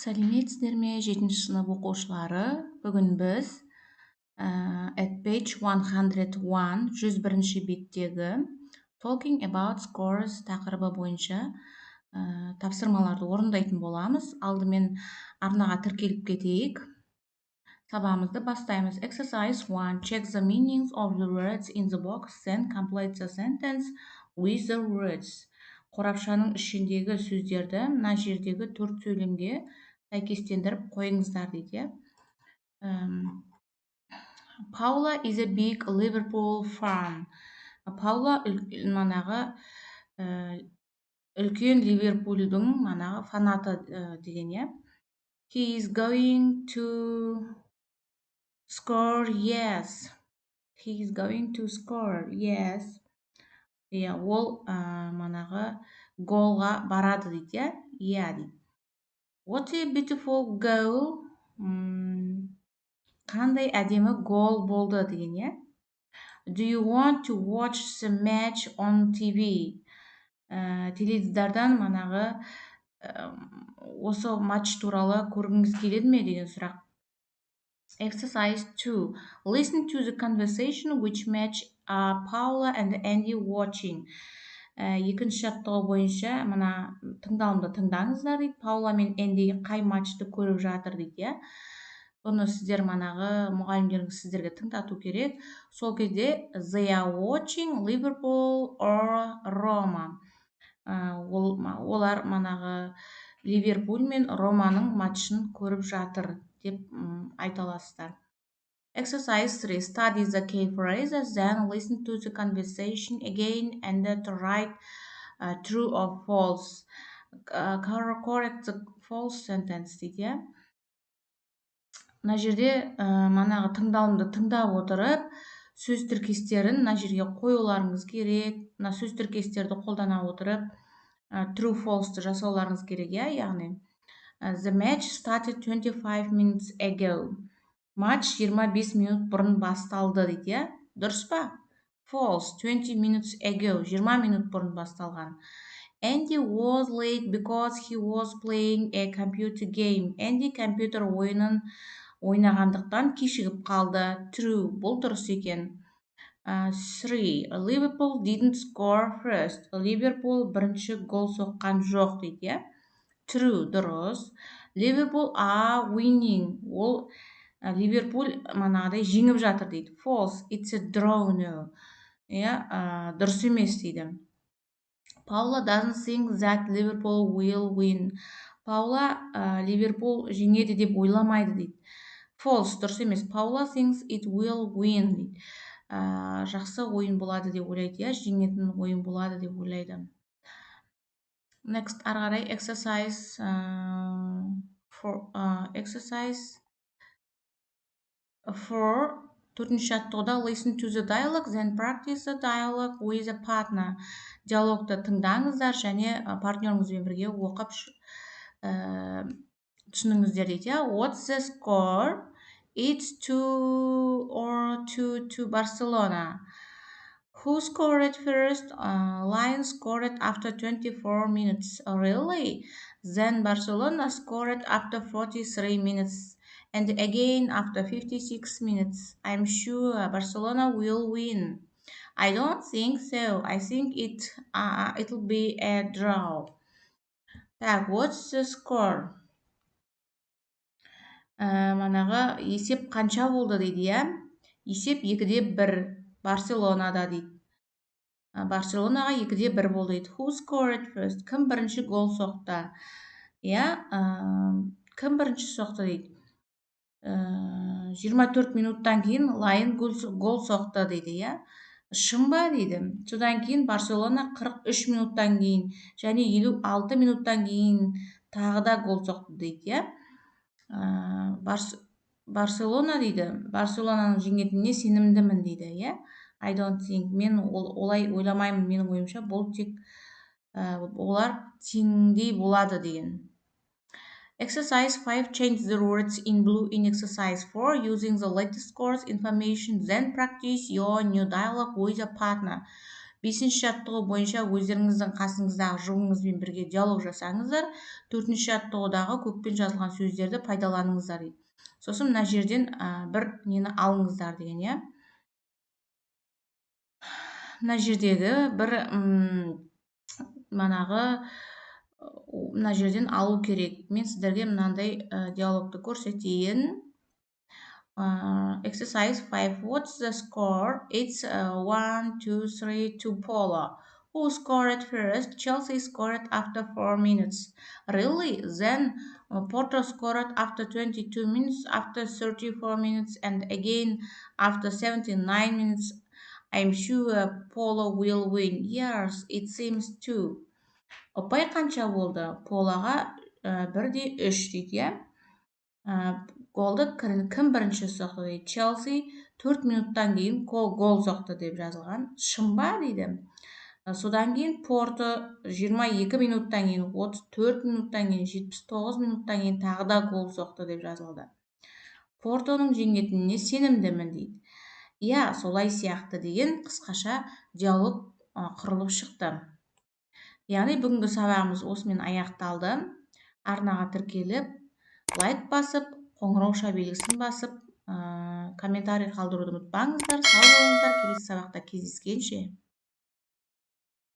Сәлеметсіздер ме, 7-ші сынып оқушылары? Бүгін біз at page 101, 101-ші беттегі talking about scores тақырыбы бойынша тапсырмаларды орындайтын боламыз. Алдымен арнаға тіркеліп кетейік. Сабағымызды бастаймыз. Exercise 1. Check the meanings of the words in the box, then complete the sentence with the words. Қорапшаның ішіндегі сөздерді мына жердегі 4 сөйлемге сәйкестендіріп қойыңыздар дейді. Paula is a big Liverpool fan. Paula манағы үлкен Ливерпульдің манағы фанаты деген. He is going to score, yes. He is going to score, yes. Ол манағы голға барады дейді. Дейді. What a beautiful goal. Қандай әдемі гол болды деген. Do you want to watch the match on TV? Теледидардан манағы осы матч туралы көргіңіз келеді ме деген сұрақ. Exercise 2. Listen to the conversation which match Paula and Andy watching. Екінші жаттығу бойынша мына тыңдалымды тыңдаңыздар дейді. Паула мен Энди қай матчты көріп жатыр дейді. Бұны сіздер манағы мұғалімдеріңіз сіздерге тыңдату керек. Сол кезде they are watching Liverpool or Roma. Олар манағы Ливерпуль мен Романың матчын көріп жатыр деп айта аласыздар. Exercise 3. Study the key phrases, then listen to the conversation again and write true or false. Correct the false sentence дейді. Мына жерде манағы тыңдалымды тыңдап отырып, сөз тіркестерін мына жерге қоюларыңыз керек. Мына сөз тіркестерді қолдана отырып, true false жасауларыңыз керек, яғни. The match started 25 minutes ago. Матч 25 минут бұрын басталды дейді. Дұрыс па? False. 20 minutes ago. 20 минут бұрын басталған. Andy was late because he was playing a computer game. Andy компьютер ойынын ойнағандықтан кешігіп қалды. True. Бұл дұрыс екен. 3. Liverpool didn't score first. Liverpool бірінші гол соққан жоқ дейді. True. Дұрыс. Liverpool are winning. Ол Ливерпуль манағыдай жеңіп жатыр дейді. False. It's a draw. No. Дұрыс емес дейді. Paula doesn't think that Liverpool will win. Paula Ливерпуль жеңеді деп ойламайды дейді. False. Дұрыс емес. Paula thinks it will win дейді. Жақсы ойын болады деп ойлайды. Жеңетін ойын болады деп ойлайды. Next, арғарай exercise 4. Төртінші жаттығуда listen to the dialogue, then practice the dialogue with a partner. Диалогты тыңдаңыздар және партнеріңізбен бірге оқып түсініңіздер дейді. What's the score? It's 2-2 to Barcelona. Who scored first? Lions scored after 24 minutes. Really? Then Barcelona scored after 43 minutes. And again after 56 minutes. I'm sure Barcelona will win. I don't think so. I think it'll be a draw. Так, what's the score? Манағы есеп қанша болды дейді, Есеп 2-1 Барселонада дейді. Барселонаға 2-1 болды дейді. Who scored first? Кім бірінші гол соқты? Кім бірінші соқты дейді. 24 минуттан кейін Лайон гол соқты дейді. Шын ба дейді. Содан кейін Барселона 43 минуттан кейін және 56 минуттан кейін тағы да гол соқты дейді. Барселона дейді. Барселонаның жеңетініне сенімдімін дейді. I don't think. Мен олай ойламаймын. Менің ойымша бұл тек олар теңдей болады деген. Exercise 5. Change the words in blue in exercise 4 using the latest course information. Then practice your new dialogue with a partner. 5-ші жаттығу бойынша өздеріңіздің қасыңыздағы жұбыңызбен бірге диалог жасаңыздар. 4-ші жаттығудағы көкпен жазылған сөздерді пайдаланыңыздар дейді. Сосын мына жерден бір нені алыңыздар деген, иә. Мына жердегі бір манағы мына жерден алу керек. Мен сіздерге мынандай диалогты көрсетейін. Exercise 5. What's the score? It's 1-2-3 to Paula. Who scored first? Chelsea scored after 4 minutes. Really? Then Porto scored after 22 minutes, after 34 minutes, and again after 79 minutes. I'm sure Paula will win. Yes, it seems too. Ұпай қанша болды? Полаға 1-3 дейді, иә. Голды кім бірінші соқты дейді. Челси 4 минуттан кейін гол соқты деп жазылған. Шын ба дейді. Содан кейін Порто 22 минуттан кейін, 34 минуттан кейін, 79 минуттан кейін тағы да гол соқты деп жазылды. Портоның жеңетініне сенімдімін дейді. Иә, солай сияқты деген қысқаша диалог құрылып шықты. Яғни бүгінгі сабағымыз осымен аяқталды. Арнаға тіркеліп, лайк басып, қоңырауша белгісін басып, комментарий қалдыруды ұмытпаңыздар. Сау болыңыздар, келесі сабақта кездескенше.